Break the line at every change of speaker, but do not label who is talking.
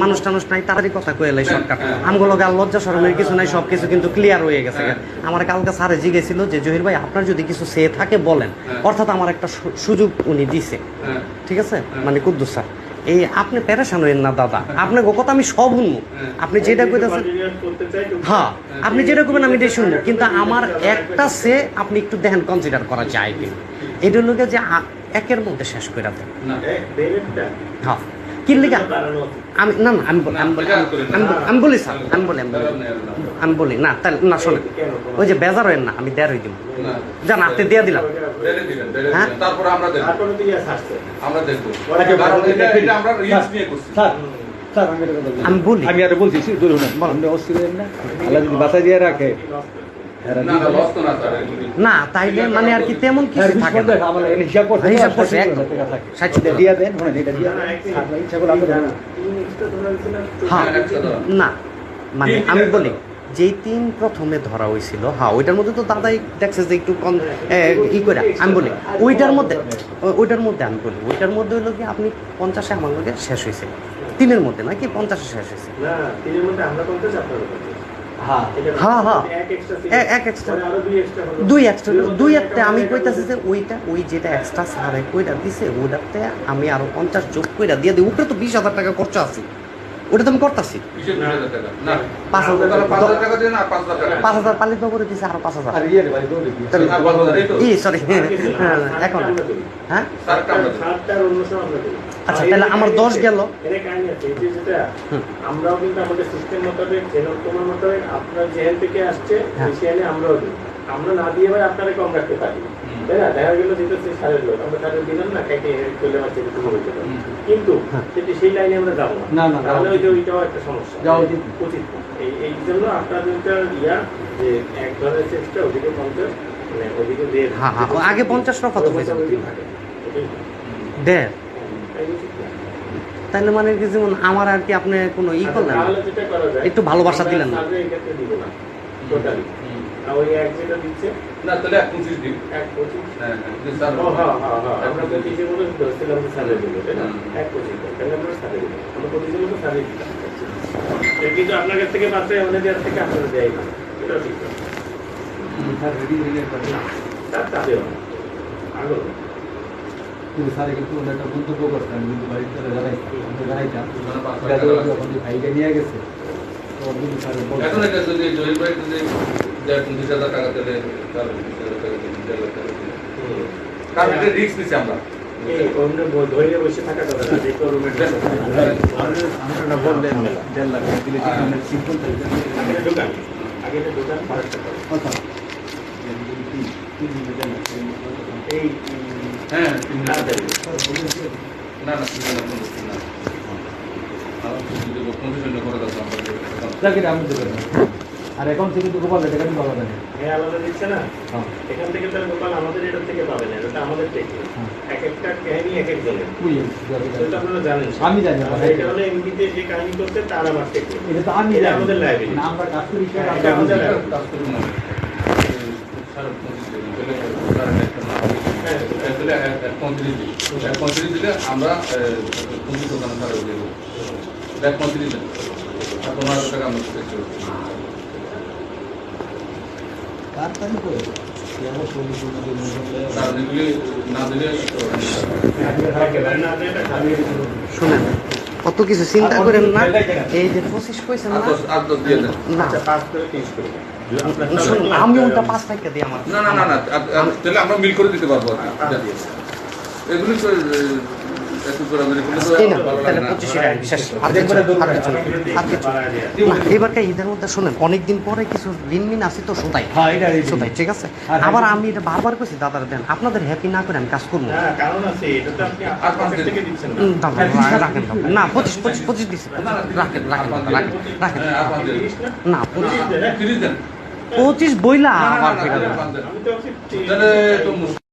মানুষ টানুষ নাই, তাড়াতাড়ি কথা কয়ে লাই শর্টকাট। আমগুলো গাল লজ্জা শরমের কিছু নাই, সবকিছু কিন্তু ক্লিয়ার হয়ে গেছে। আমার কালকে স্যারে জিজ্ঞেছিল যে জহির ভাই আপনার যদি কিছু সে থাকে বলেন, অর্থাৎ আমার একটা সুযোগ উনি দিছে, ঠিক আছে, মানে কুদ্দুস স্যার। এই আপনি প্যারেশান হইেন না দাদা, আপনার কথা আমি সব শুনবো, আপনি যেটা কইতেছেন, হ্যাঁ আপনি যেটা করবেন আমি এটাই শুনবো, কিন্তু আমার একটা সে আপনি একটু দেখেন কনসিডার করা যায় কিনা। এটা লোকে যে একের মধ্যে শেষ করে দেন, হ্যাঁ কি লিখা আমি না না আমি বলি স্যার, আমি বলি না তাহলে না শোনেন, ওই যে বেজার হইেন না, আমি দেড় হয়ে দিব জান, আপনি দিয়ে দিলাম, হ্যাঁ আমি বলি,
আমি আর বলছি বাসায় দিয়ে রাখে
না তাইলে মানে আর কি তেমন কিছু থাকে না, হিসাব করছে দিয়ে দেন হ্যাঁ না মানে আমি বলি যেই তিন প্রথমে ধরা হয়েছিল, হ্যাঁ ওইটার মধ্যে তো দাদাই দেখছে যে একটু কম ই করে, আমি বলি ওইটার মধ্যে আমি বলি ওইটার মধ্যে হইলো কি আপনি 50-এ আমার লোকে শেষ হয়েছে, তিনের মধ্যে নয় কি 50-এ শেষ হয়েছে, দুই একটা আমি কইতাছি যে ওই যেটা এক্সট্রা সারে কইরা দিছে ওটাতে আমি আরো 50 যোগ কইরা দিয়ে দিই, উপরে তো 20,000 টাকা খরচা আছে, ওটা তো আমি করতেছি 5,000 পালিত করে দিছে আরো 5,000 সরি এখন হ্যাঁ আচ্ছা তাহলে আমার 10 গেল।
আমরাও কিন্তু আমাদের সিস্টেম মোতাবেক তোমার মোতাবেক আপনার জেল থেকে আসছে সেখানে আমরাও দিই, আমরা না দিয়ে ভাই আপনারা কম রাখতে পারি, তাই না? দেখা গেল যেটা সারের লোক আমরা তাদের দিলাম না কাকে চলে আমার চেয়ে তুমি বলতে পারি, কিন্তু সেই লাইনে আমরা যাবো না, তাহলে ওইটাও একটা সমস্যা উচিত। এই জন্য আপনাদের ইয়া যে এক ধরনের চেষ্টা ওদিকে 50 মানে ওদিকে দিয়ে
আগে 50 টাকা কত পয়সা দেয়, তাহলে মানে কি যেমন আমার আর কি আপনি কোনো ই করলেন একটু ভালোবাসা দিলেন না,
ওই এক যেটা দিচ্ছে
না তাহলে 25 দিন
1.25 হ্যাঁ আমরা 25 বলে ধরছিলাম যে সালে দিল, তাই না? 1.25 তাহলে আমরা সালে দিল, আমরা 25 মতো সালে দিলাম, কিন্তু আপনার কাছ থেকে পাচ্ছে আমাদের কাছ থেকে আপনারা দেয় না, এটা ঠিক না স্যার রেডি করে তার তাদের আগল কিন্তু স্যার কিন্তু একটা মন্তব্য করতেন, কিন্তু বাড়িতে জানাইতাম যখন ভাইকে নিয়ে গেছে
এখন এটা যদি জহির ভাই যদি 20,000 টাকা দিলে কারণ এটা রিস্ক নিচ্ছি আমরা
ধরে বসে থাকা কথা না, যে রুমের আমরা বললেন 1.5 লাখ দিলে সিম্পল দোকান আগে দোকান এই
হ্যাঁ না
আর এখন থেকে তো গোপাল এটা কেন পাবে না, হ্যাঁ আলাদা দিচ্ছে না, এখান থেকে তো গোপাল আমাদের এটা থেকে পাবে না, এটা আমাদের থেকে এক একটা কাহিনী এক একজনের, সেটা আপনারা জানেন, আমি জানি এটা হলো এমপিতে যে কাহিনী করতে তার আমার থেকে, এটা তো আমি আমাদের লাইব্রেরি আমরা কাজ করি, এটা আমাদের কাজ করি না
দিলে আমরা 25 দোকানে তারা দেবো 35 দিন 15,000 টাকা আমরা
শুনেন কত কিছু চিন্তা করেন না, এই যে 25 পয়সা না আমি ওটা 5 টাকা দিই আমার
না তাহলে আমরা মিল করে দিতে পারবো, এগুলি
এবারকার ঈদের মধ্যে শোনেন অনেকদিন পরে কিছু ঋণ আছে তো সোতাই, ঠিক আছে, আবার আমি এটা বারবার করছি দাদার দেন আপনাদের হ্যাপি না করে আমি কাজ করবো রাখেন না 25 দিচ্ছে রাখেন না 25 বইলা আবার